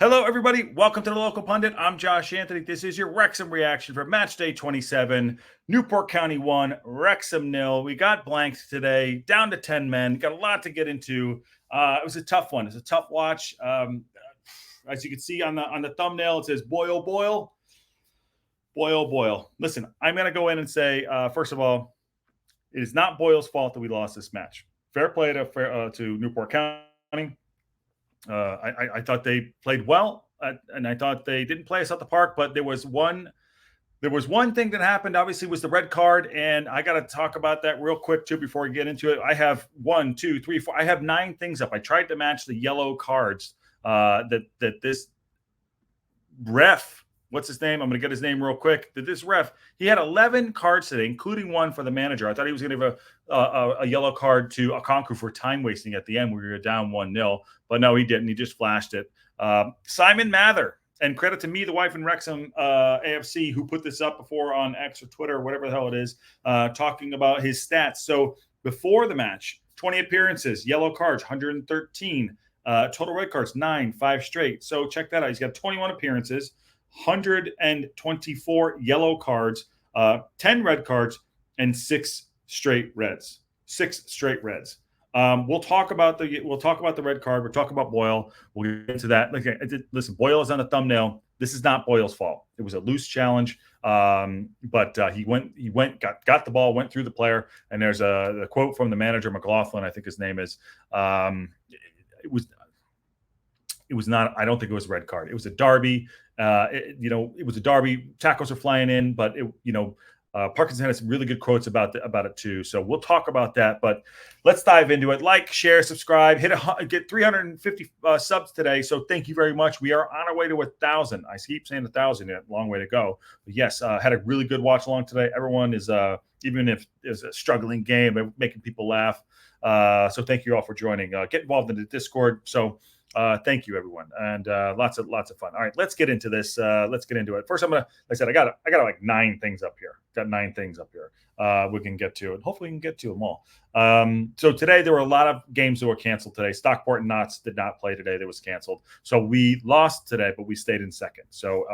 Hello, everybody. Welcome to the Local Pundit. I'm Josh Anthony. This is your Wrexham reaction for match day 27. Newport County 1, Wrexham 0. We got blanked today, down to 10 men. Got a lot to get into. It was a tough one. It's a tough watch. As you can see on the thumbnail, it says Boyle, Boyle. Boyle, Boyle. Listen, I'm going to go in and say, first of all, it is not Boyle's fault that we lost this match. Fair play to Newport County. I thought they played well, and I thought they didn't play us at the park. But there was one thing that happened. Obviously, was the red card, and I got to talk about that real quick too before we get into it. I have 1, 2, 3, 4. I have 9 things up. I tried to match the yellow cards that this ref. What's his name? I'm going to get his name real quick. This ref, he had 11 cards today, including one for the manager. I thought he was going to give a yellow card to Okonkwo for time wasting at the end. We were down 1-0, but no, he didn't. He just flashed it. Simon Mather, and credit to me, the wife in Wrexham AFC, who put this up before on X or Twitter, or whatever the hell it is, talking about his stats. So before the match, 20 appearances, yellow cards, 113, total red cards, 9, 5 straight. So check that out. He's got 21 appearances, 124 yellow cards, 10 red cards, and 6 straight reds. 6 straight reds. We'll talk about the red card. We'll talk about Boyle. We'll get into that. Listen, Boyle is on the thumbnail. This is not Boyle's fault. It was a loose challenge, but he got the ball, went through the player, and there's a quote from the manager, McLaughlin, I think his name is. It was not. I don't think it was a red card. It was a derby. It was a derby. Tackles are flying in, but Parkinson had some really good quotes about it too. So we'll talk about that. But let's dive into it. Like, share, subscribe. Get 350 subs today. So thank you very much. We are on our way to 1,000. I keep saying 1,000. A long way to go. But yes, had a really good watch along today. Everyone is even if it's a struggling game, making people laugh. So thank you all for joining. Get involved in the Discord. So. Thank you, everyone, and lots of fun. All right, let's get into this. Let's get into it. First, like I said, I got like 9 things up here. Got 9 things up here. We can get to, and hopefully we can get to them all. So today there were a lot of games that were canceled today. Stockport and Notts did not play today. That was canceled. So we lost today, but we stayed in second. So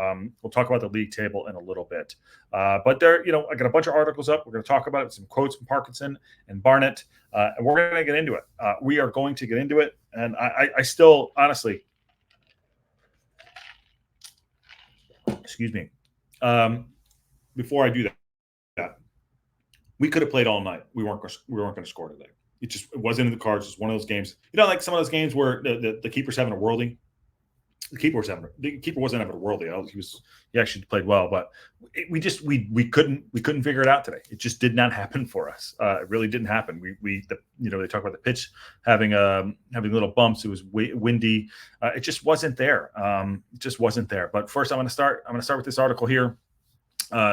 we'll talk about the league table in a little bit. But there, I got a bunch of articles up. We're going to talk about it. Some quotes from Parkinson and Barnett. And we're going to get into it. We are going to get into it. And I still, honestly, excuse me, before I do that, we could have played all night. We weren't going to score today. It wasn't in the cards. It's one of those games. Like some of those games where the keeper's having a worldie. The keeper wasn't having a worldie. He actually played well, but we couldn't figure it out today. It just did not happen for us. It really didn't happen. They talk about the pitch having little bumps. It was windy. It just wasn't there. It just wasn't there. But first, I'm going to start with this article here.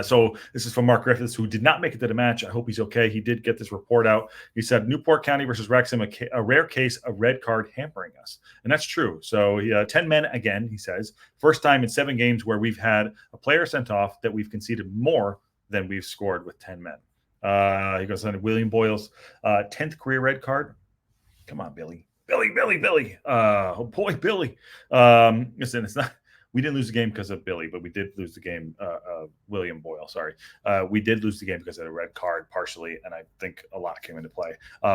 So this is from Mark Griffiths, who did not make it to the match. I hope he's okay. He did get this report out. He said, Newport County versus Wrexham, a rare case of red card hampering us. And that's true. So 10 men again, he says. First time in 7 games where we've had a player sent off that we've conceded more than we've scored with 10 men. He goes on to William Boyle's 10th career red card. Come on, Billy. Billy. Oh, boy, Billy. Listen, it's not... We didn't lose the game because of Billy, but we did lose the game. William Boyle, sorry. We did lose the game because of the red card partially, and I think a lot came into play.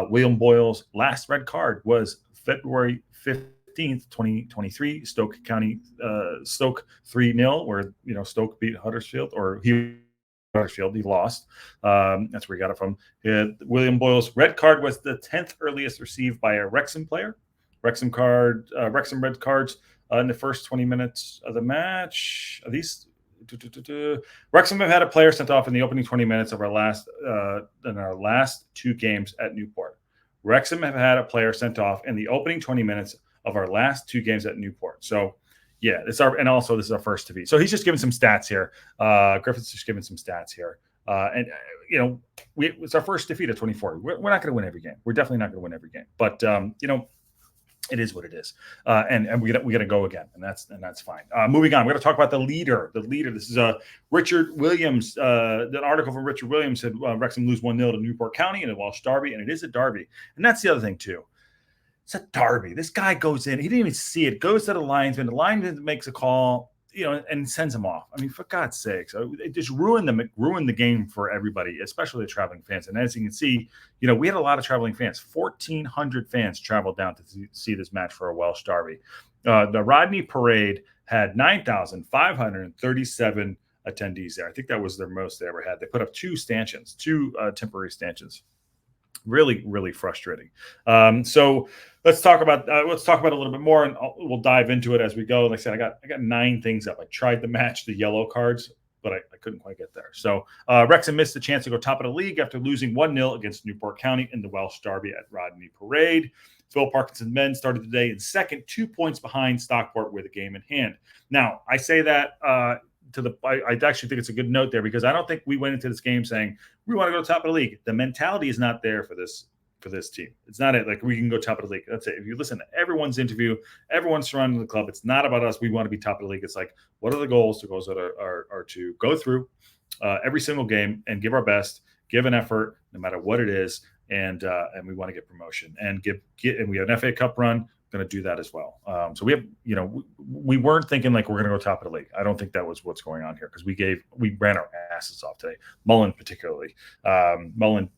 William Boyle's last red card was February 15th, 2023, Stoke 3-0, where Stoke beat Huddersfield, or he lost. That's where he got it from. William Boyle's red card was the 10th earliest received by a Wrexham player. Wrexham red cards. In the first 20 minutes of the match, Wrexham have had a player sent off in the opening 20 minutes of our last 2 games at Newport. Wrexham have had a player sent off in the opening 20 minutes of our last 2 games at Newport. So, yeah, this is our first defeat. So he's just giving some stats here. Griffith's just giving some stats here. It's our first defeat at 24. We're not going to win every game. We're definitely not going to win every game. But it is what it is, and we got to go again, and that's fine. Moving on, we're going to talk about the leader. This is Richard Williams. The article from Richard Williams said Wrexham lose 1-0 to Newport County in a Welsh derby, and it is a derby, and that's the other thing too. It's a derby. This guy goes in. He didn't even see it. Goes to the linesman. The linesman makes a call, and sends him off. I mean, for God's sakes, it just ruined the game for everybody, especially the traveling fans. And as you can see, we had a lot of traveling fans. 1,400 fans traveled down to see this match for a Welsh derby. The Rodney Parade had 9,537 attendees there. I think that was their most they ever had. They put up two temporary stanchions. Really, really frustrating. So let's talk about it a little bit more, and we'll dive into it as we go. Like I said, I got 9 things up. I tried to match the yellow cards, but I couldn't quite get there. So Wrexham missed the chance to go top of the league after losing 1-0 against Newport County in the Welsh derby at Rodney Parade. Phil Parkinson's men started the day in second, 2 points behind Stockport with a game in hand. Now, I say that I actually think it's a good note there, because I don't think we went into this game saying we want to go top of the league. The mentality is not there for this team. It's not it. Like, we can go top of the league. That's it. If you listen to everyone's interview, everyone surrounding the club, it's not about us. We want to be top of the league. It's like, what are the goals? The goals that are to go through every single game and give our best, give an effort, no matter what it is, and we want to get promotion and and we have an FA Cup run. Going to do that as well. So we have, we weren't thinking like we're going to go top of the league. I don't think that was what's going on here, because we ran our asses off today. Mullen particularly. Mullen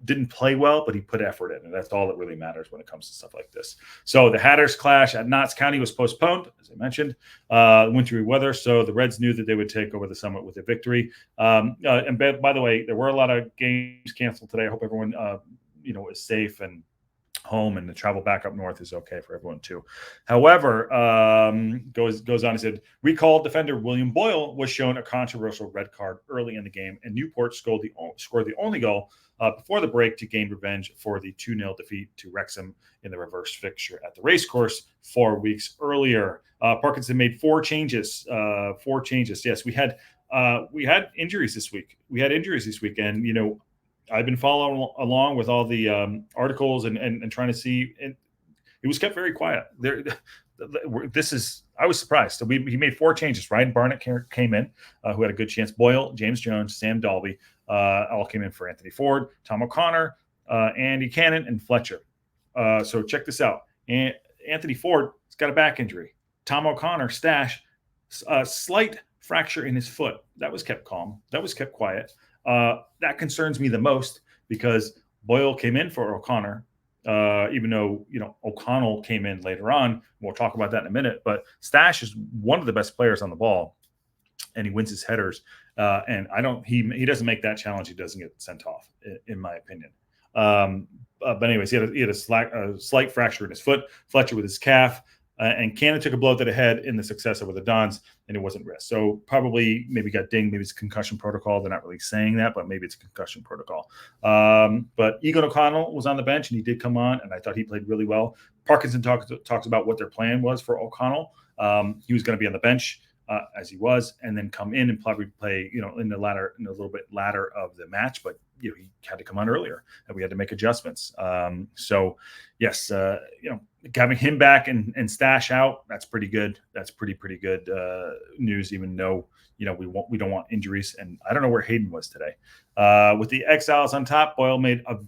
didn't play well, but he put effort in, and that's all that really matters when it comes to stuff like this. So the Hatters clash at Notts County was postponed, as I mentioned, wintry weather. So the Reds knew that they would take over the Summit with a victory. And by the way, there were a lot of games canceled today. I hope everyone, is safe and home, and the travel back up north is okay for everyone too. However, goes on, he said, recalled defender William Boyle was shown a controversial red card early in the game, and Newport scored the only goal before the break to gain revenge for the 2-0 defeat to Wrexham in the reverse fixture at the racecourse 4 weeks earlier. Parkinson made 4 changes. Yes, we had injuries this week. And I've been following along with all the articles and trying to see, and it was kept very quiet. I was surprised. So he made 4 changes. Ryan Barnett came in, who had a good chance. Boyle, James Jones, Sam Dalby, all came in for Anthony Ford, Tom O'Connor, Andy Cannon, and Fletcher. So check this out. Anthony Ford has got a back injury. Tom O'Connor, stash, slight fracture in his foot. That was kept calm. That was kept quiet. That concerns me the most, because Boyle came in for O'Connor, even though O'Connell came in later on. We'll talk about that in a minute. But Stash is one of the best players on the ball, and he wins his headers. And he doesn't make that challenge. He doesn't get sent off, in my opinion. But anyways, he had a slight fracture in his foot. Fletcher with his calf. And Cannon took a blow to the head in the success over the Dons, and it wasn't wrist. So probably maybe got dinged. Maybe it's a concussion protocol. They're not really saying that, but maybe it's a concussion protocol. But Egan O'Connell was on the bench, and he did come on, and I thought he played really well. Parkinson talks about what their plan was for O'Connell. He was going to be on the bench, as he was, and then come in and probably play, in a little bit latter of the match. But he had to come on earlier, and we had to make adjustments. So yes, having him back and Stash out, that's pretty good. That's pretty good news, even though we don't want injuries. And I don't know where Hayden was today. With the Exiles on top, Boyle made a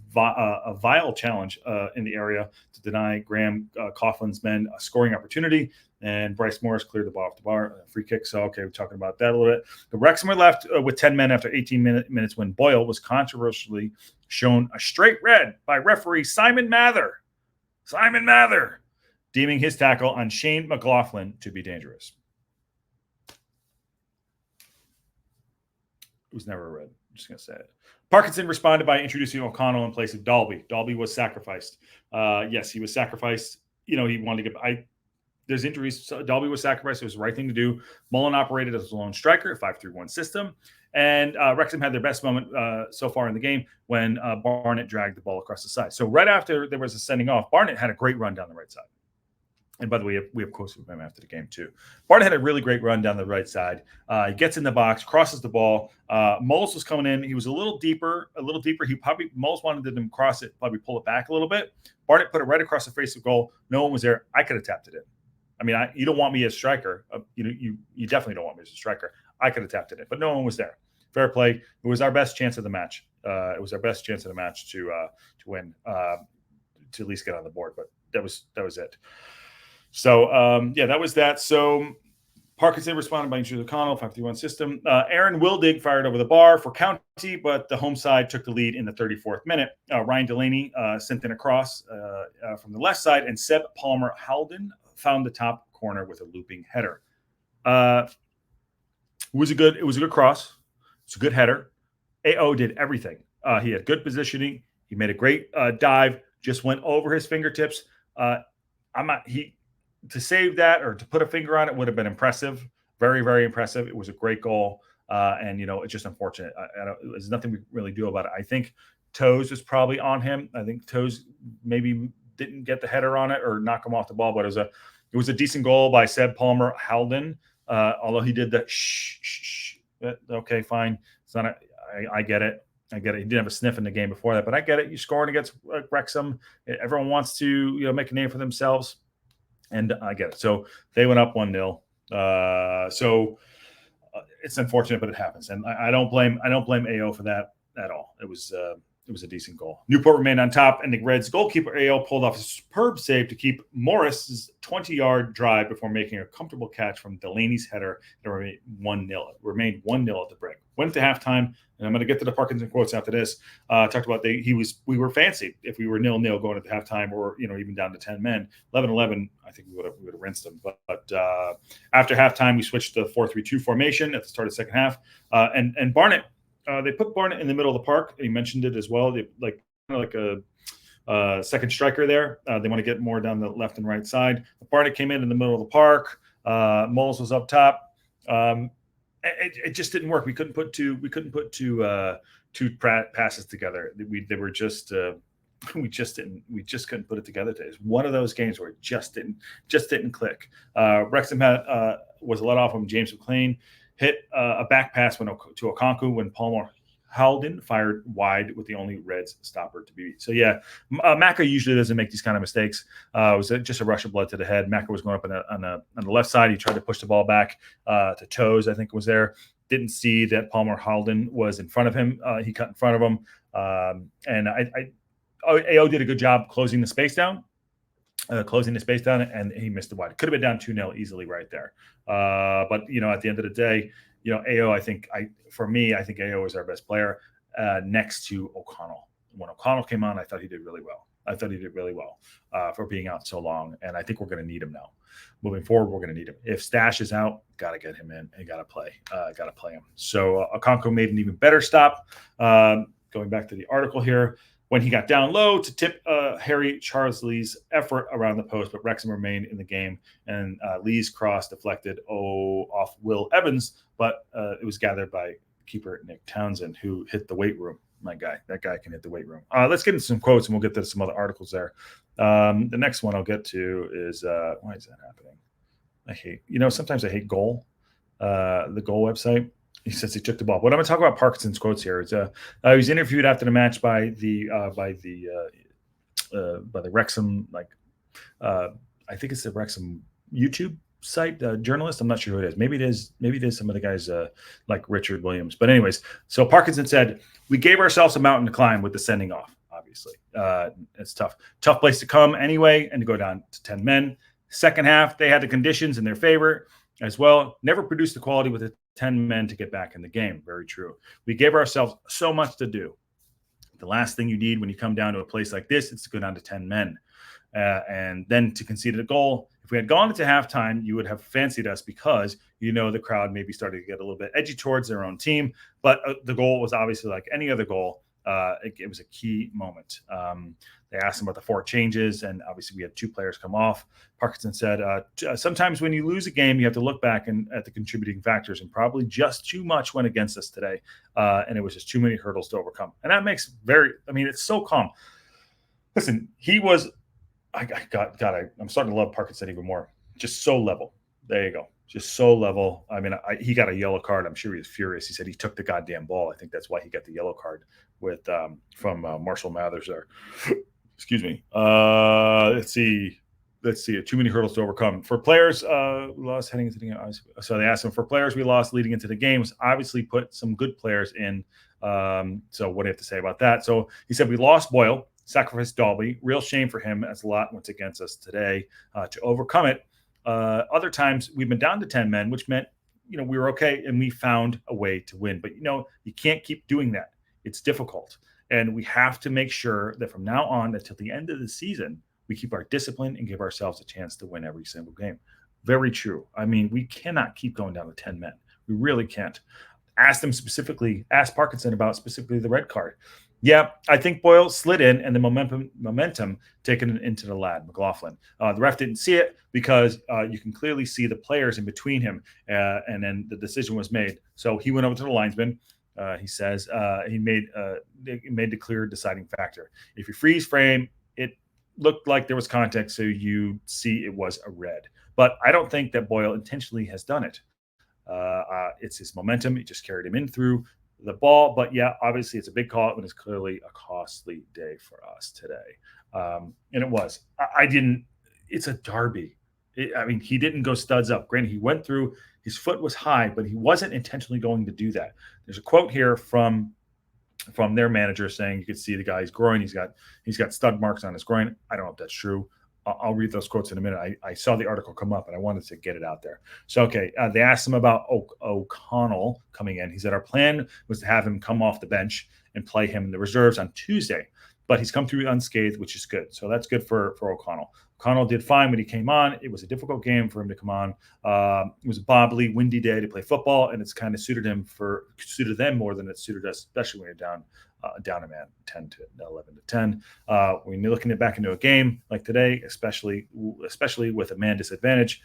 vile challenge in the area to deny Graham Coughlin's men a scoring opportunity, and Bryce Morris cleared the ball off the bar, free kick. So okay, we're talking about that a little bit. The Wrexham were left with 10 men after 18 minutes when Boyle was controversially shown a straight red by referee Simon Mather, deeming his tackle on Shane McLaughlin to be dangerous. It was never a red. I'm just going to say it. Parkinson responded by introducing O'Connell in place of Dalby. Dalby was sacrificed. Yes, he was sacrificed. He wanted to get there's injuries. So Dalby was sacrificed. It was the right thing to do. Mullen operated as a lone striker, a 5-3-1 system. And Wrexham had their best moment so far in the game when Barnett dragged the ball across the side. So right after there was a sending off, Barnett had a great run down the right side. And by the way, we have quotes from him after the game too. Barnett had a really great run down the right side. He gets in the box, crosses the ball. Moles was coming in. He was a little deeper. Moles wanted him to cross it, probably pull it back a little bit. Barnett put it right across the face of goal. No one was there. I could have tapped it in. I mean, you don't want me as a striker. You definitely don't want me as a striker. I could have tapped it in, but no one was there. Fair play. It was our best chance of the match. It was our best chance of the match to win. to at least get on the board. But that was it. So yeah, that was that. So Parkinson responded by introducing O'Connell, 5-3-1 system. Aaron Wildig fired over the bar for County, but the home side took the lead in the 34th minute. Ryan Delaney sent in a cross from the left side, and Seb Palmer Halden found the top corner with a looping header. It was a good cross. It's a good header. AO did everything. He had good positioning. He made a great dive. Just went over his fingertips. To save that or to put a finger on it would have been impressive. Very, very impressive. It was a great goal. And, it's just unfortunate. There's nothing we really do about it. I think Toes was probably on him. I think Toes maybe didn't get the header on it or knock him off the ball, but it was a decent goal by Seb Palmer Halden. Although he did the shh. Okay, fine. It's not I get it. I get it. He didn't have a sniff in the game before that, but I get it. You're scoring against Wrexham. Everyone wants to, make a name for themselves. And I get it. So they went up 1-0. So it's unfortunate, but it happens. And I don't blame AO for that at all. It was a decent goal. Newport remained on top, and the Reds goalkeeper AO pulled off a superb save to keep Morris's 20-yard drive before making a comfortable catch from Delaney's header. It remained 1-0. It remained 1-0 at the break. Went to halftime, and I'm going to get to the Parkinson quotes after this. Talked about we were fancy if we were 0-0 going into halftime, or even down to 10 men. 11-11, I think we would have rinsed them. But after halftime, we switched to the 4-3-2 formation at the start of the second half. And Barnett, they put Barnett in the middle of the park. He mentioned it as well. They like a second striker there. They want to get more down the left and right side. Barnett came in the middle of the park. Moles was up top. It just didn't work. We couldn't put two passes together. They were just we just couldn't put it together today. It's one of those games where it just didn't click. Wrexham was let off from James McLean, hit a back pass to Okonkwo when Palmer Halden fired wide with the only Reds stopper to be beat. So yeah, Maka usually doesn't make these kind of mistakes. It was just a rush of blood to the head. Maka was going up on the left side. He tried to push the ball back to Toes, I think was there. Didn't see that Palmer Halden was in front of him. He cut in front of him. And AO did a good job closing the space down, and he missed the wide. Could have been down 2-0 easily right there. But at the end of the day, AO, I think AO is our best player next to O'Connell. When O'Connell came on, I thought he did really well. For being out so long, and I think we're going to need him now. Moving forward, we're going to need him. If Stash is out, got to get him in and got to play him. So Okonkwo made an even better stop. Going back to the article here, when he got down low to tip Harry Charles-Lee's effort around the post, but Wrexham remained in the game, and Lee's cross deflected off Will Evans, but it was gathered by keeper Nick Townsend, who hit the weight room. My guy, that guy can hit the weight room. Let's get into some quotes, and we'll get to some other articles there. The next one I'll get to is, why is that happening? Sometimes I hate Goal, the Goal website. He says he took the ball. What I'm going to talk about Parkinson's quotes here is he was interviewed after the match by the Wrexham, I think it's the Wrexham YouTube site journalist. I'm not sure who it is. Maybe it is some of the guys like Richard Williams. But anyways, so Parkinson said, "We gave ourselves a mountain to climb with the sending off. Obviously, it's tough place to come anyway, and to go down to 10 men. Second half, they had the conditions in their favor as well. Never produced the quality with the 10 men to get back in the game. Very true. We gave ourselves so much to do. The last thing you need when you come down to a place like this is to go down to 10 men. And then to concede a goal. If we had gone into halftime, you would have fancied us because the crowd maybe started to get a little bit edgy towards their own team. But the goal was obviously like any other goal. It was a key moment. They asked him about the 4 changes, and obviously we had 2 players come off. Parkinson said, sometimes when you lose a game, you have to look back at the contributing factors, and probably just too much went against us today. And it was just too many hurdles to overcome. And that makes it's so calm. Listen, he was, I'm starting to love Parkinson even more. Just so level. There you go. Just so level. He got a yellow card. I'm sure he was furious. He said he took the goddamn ball. I think that's why he got the yellow card from Marshall Mathers there. Excuse me. Let's see. Too many hurdles to overcome. For players we lost heading into the game. So they asked him, for players we lost leading into the games, obviously put some good players in. So what do you have to say about that? So he said we lost Boyle. sacrificed Dalby. Real shame for him, as a lot went against us today to overcome it. Other times we've been down to 10 men, which meant, we were okay and we found a way to win. But, you can't keep doing that. It's difficult. And we have to make sure that from now on until the end of the season, we keep our discipline and give ourselves a chance to win every single game. Very true. I mean, we cannot keep going down to 10 men. We really can't. Ask Parkinson about specifically the red card. Yeah, I think Boyle slid in and the momentum taken into the lad, McLaughlin. The ref didn't see it because you can clearly see the players in between him, and then the decision was made. So he went over to the linesman. He says he made the clear deciding factor. If you freeze frame, it looked like there was contact, so you see it was a red. But I don't think that Boyle intentionally has done it. It's his momentum. It just carried him in through the ball. But yeah, obviously it's a big call, and it's clearly a costly day for us today. And it was. It's a derby. He didn't go studs up. Granted, he went through. His foot was high, but he wasn't intentionally going to do that. There's a quote here from their manager saying you could see the guy's groin. He's got stud marks on his groin. I don't know if that's true. I'll read those quotes in a minute. I saw the article come up and I wanted to get it out there. So, okay, they asked him about O'Connell coming in. He said, our plan was to have him come off the bench and play him in the reserves on Tuesday, but he's come through unscathed, which is good. So that's good for O'Connell. O'Connell did fine when he came on. It was a difficult game for him to come on. It was a bobbly, windy day to play football, and it's kind of suited them more than it suited us, especially when you're down a man 10 to 11 to 10. When you're looking back into a game like today, especially with a man disadvantage,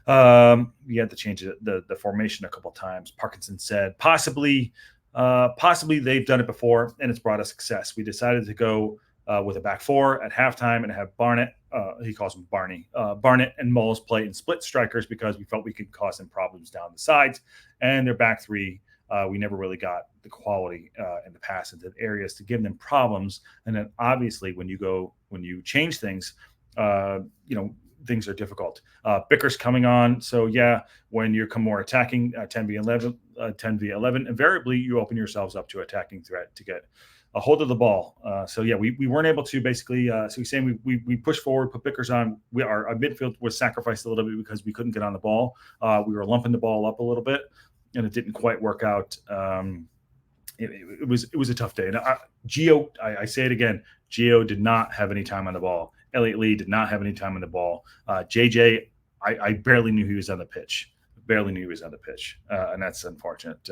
you had to change the formation a couple of times. Parkinson said possibly they've done it before and it's brought us success. We decided to go with a back four at halftime and have Barnett, he calls him Barney, Barnett and Moles play in split strikers because we felt we could cause them problems down the sides. And their back three, we never really got the quality in the pass into areas to give them problems. And then obviously when you change things, things are difficult. Bicker's coming on. So yeah, when you come more attacking 10v11, invariably you open yourselves up to attacking threat to get a hold of the ball. So yeah, we weren't able to basically, so he's saying we pushed forward, put Bickers on. Our midfield was sacrificed a little bit because we couldn't get on the ball. We were lumping the ball up a little bit and it didn't quite work out. It was a tough day. And Gio, I say it again, Gio did not have any time on the ball. Elliot Lee did not have any time on the ball. JJ, I barely knew he was on the pitch. And that's unfortunate.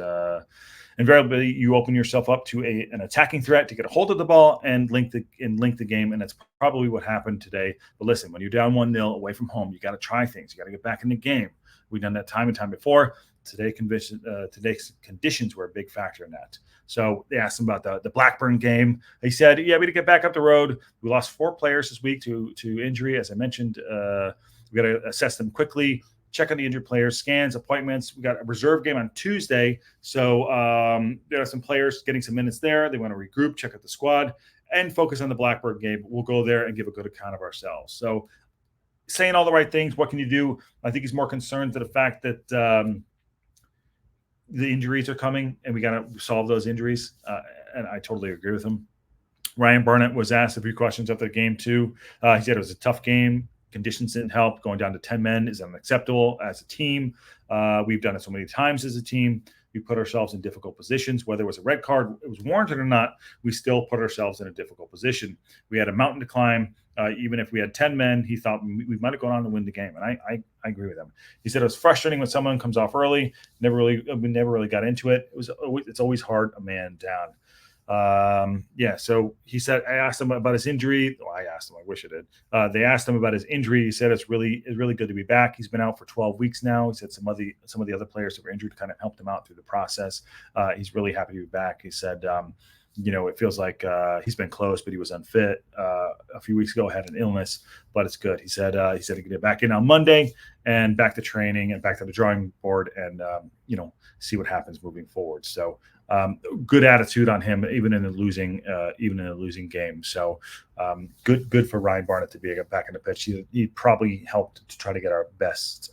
Invariably, you open yourself up to an attacking threat to get a hold of the ball and link the game, and that's probably what happened today. But listen, when you're down 1-0 away from home, you got to try things. You got to get back in the game. We've done that time and time before. Today's conditions were a big factor in that. So they asked him about the Blackburn game. He said, yeah, we had to get back up the road. We lost 4 players this week to injury. As I mentioned, we got to assess them quickly, check on the injured players, scans, appointments. We got a reserve game on Tuesday. So there are some players getting some minutes there. They want to regroup, check out the squad, and focus on the Blackburn game. We'll go there and give a good account of ourselves. So saying all the right things, what can you do? I think he's more concerned to the fact that the injuries are coming and we got to solve those injuries. And I totally agree with him. Ryan Barnett was asked a few questions after the game too. He said it was a tough game. Conditions didn't help. Going down to 10 men is unacceptable as a team. We've done it so many times as a team. We put ourselves in difficult positions, whether it was a red card, it was warranted or not, we still put ourselves in a difficult position. We had a mountain to climb. Even if we had 10 men, he thought we might have gone on to win the game. And I agree with him. He said it was frustrating when someone comes off early. We never really got into it. It's always hard a man down. So he said, I asked him about his injury. I asked him, I wish I did. They asked him about his injury. He said it's really good to be back. He's been out for 12 weeks now. He said some of the other players that were injured kind of helped him out through the process. He's really happy to be back. He said, it feels like he's been close, but he was unfit a few weeks ago, had an illness, but it's good. He said he can get back in on Monday and back to training and back to the drawing board and, see what happens moving forward. So good attitude on him, even in a losing game. So good for Ryan Barnett to be back in the pitch. He probably helped to try to get our best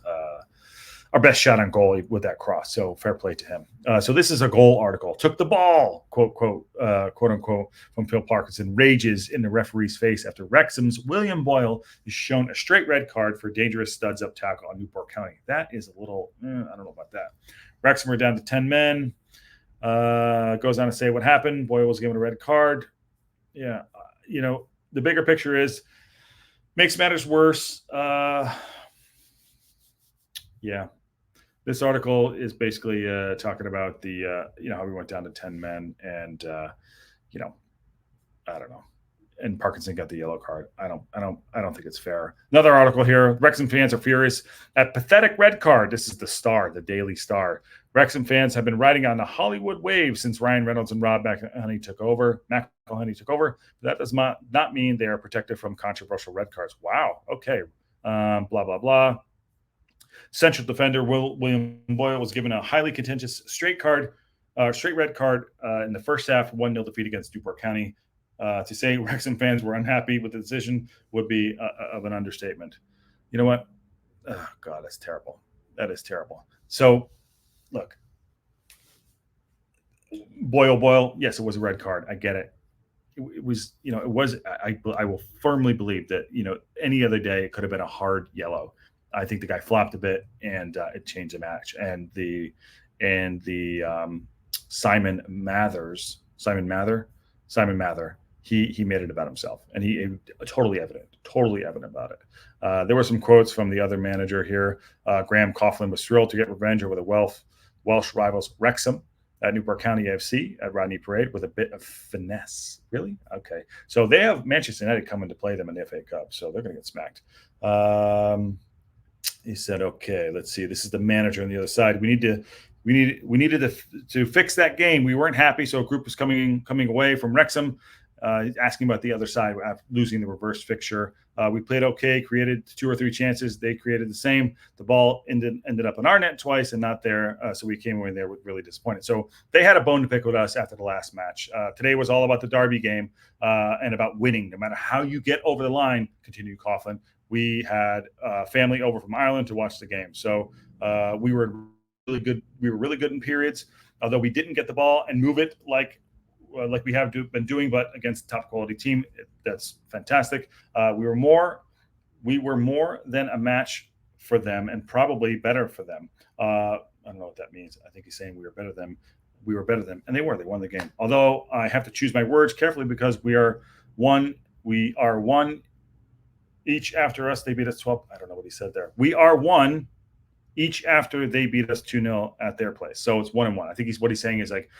our best shot on goal with that cross. So fair play to him. So this is a goal article. Took the ball, quote unquote, from Phil Parkinson. Rages in the referee's face after Wrexham's William Boyle is shown a straight red card for dangerous studs up tackle on Newport County. That is a little, I don't know about that. Wrexham are down to 10 men. Goes on to say what happened. Boyle was given a red card. Yeah, the bigger picture is makes matters worse. Yeah. This article is basically talking about the how we went down to 10 men and I don't know. And Parkinson got the yellow card. I don't think it's fair. Another article here. Wrexham fans are furious at pathetic red card. This is the Star, the Daily Star. Wrexham fans have been riding on the Hollywood wave since Ryan Reynolds and Rob McElhenney took over. But that does not mean they are protected from controversial red cards. Wow. Okay. Blah blah blah. Central defender William Boyle was given a highly contentious straight red card in the first half, 1-0 defeat against Newport County. To say Wrexham fans were unhappy with the decision would be of an understatement. You know what? Oh, God, that's terrible. That is terrible. So, look, Boyle. Yes, it was a red card. I get it. It was. I will firmly believe that any other day it could have been a hard yellow. I think the guy flopped a bit, and it changed the match. And the Simon Mather, he made it about himself, and he totally evident about it. There were some quotes from the other manager here. Graham Coughlin was thrilled to get revenge over the Welsh rivals Wrexham at Newport County AFC at Rodney Parade with a bit of finesse. Really? Okay. So they have Manchester United coming to play them in the FA Cup, so they're going to get smacked. He said, "Okay, let's see. This is the manager on the other side. We needed to fix that game. We weren't happy, so a group was coming away from Wrexham, asking about the other side after losing the reverse fixture. We played okay, created 2 or 3 chances. They created the same. The ball ended up in our net twice and not there, so we came away there really disappointed. So they had a bone to pick with us after the last match. Today was all about the Derby game and about winning, no matter how you get over the line." Continued Coughlin. "We had family over from Ireland to watch the game, so we were really good. We were really good in periods, although we didn't get the ball and move it like we have been doing, but against a top quality team, that's fantastic. We were more than a match for them, and probably better for them. I don't know what that means. I think he's saying we were better than them, and they were. They won the game. Although I have to choose my words carefully because we are one each after us. They beat us 12. I don't know what he said there. We are one each after they beat us 2-0 at their place. So it's 1-1. I think what he's saying is like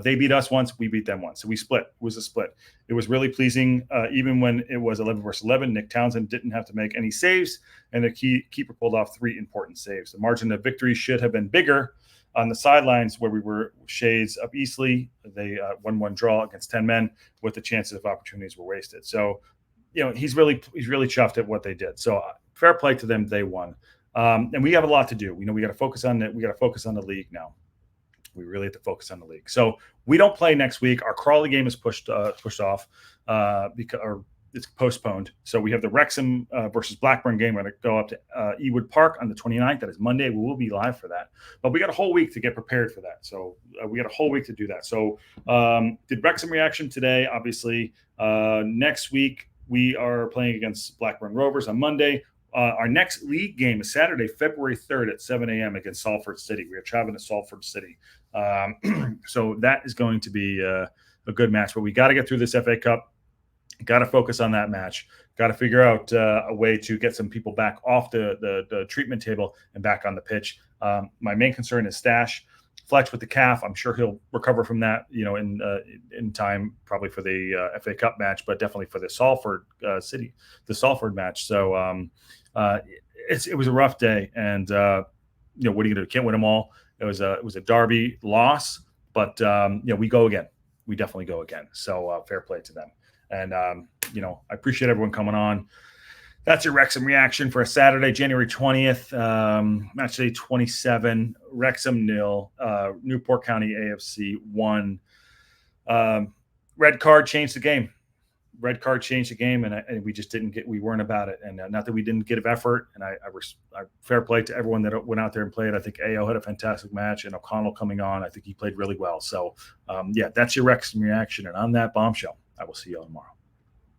they beat us once, we beat them once. So we split. It was a split. It was really pleasing, even when it was 11 versus 11. Nick Townsend didn't have to make any saves, and the keeper pulled off 3 important saves. The margin of victory should have been bigger on the sidelines where we were shades up Eastleigh. They 1-1 draw against 10 men with the chances of opportunities were wasted. So, he's really chuffed at what they did. So fair play to them. They won. And we have a lot to do. We got to focus on it. We got to focus on the league now. We really have to focus on the league. So we don't play next week. Our Crawley game is pushed off because it's postponed. So we have the Wrexham versus Blackburn game. We're going to go up to Ewood Park on the 29th. That is Monday. We will be live for that. But we got a whole week to get prepared for that. So we got a whole week to do that. So did Wrexham reaction today, obviously. Next week, we are playing against Blackburn Rovers on Monday. Our next league game is Saturday, February 3rd at 7 a.m. against Salford City. We are traveling to Salford City. So that is going to be a good match. But we got to get through this FA Cup. Got to focus on that match. Got to figure out a way to get some people back off the treatment table and back on the pitch. My main concern is Stash. Fletch with the calf. I'm sure he'll recover from that, in time, probably for the FA Cup match, but definitely for the Salford match. So it was a rough day, and what are you going to do? Can't win them all. It was a Derby loss, but we go again. We definitely go again. So fair play to them, and I appreciate everyone coming on. That's your Wrexham reaction for a Saturday, January 20th, match day 27, Wrexham 0, Newport County AFC 1. Red card changed the game. red card changed the game, and we just we weren't about it. And not that we didn't give effort. And I fair play to everyone that went out there and played. I think AO had a fantastic match, and O'Connell coming on, I think he played really well. So, yeah, that's your Wrexham reaction. And on that bombshell, I will see you all tomorrow.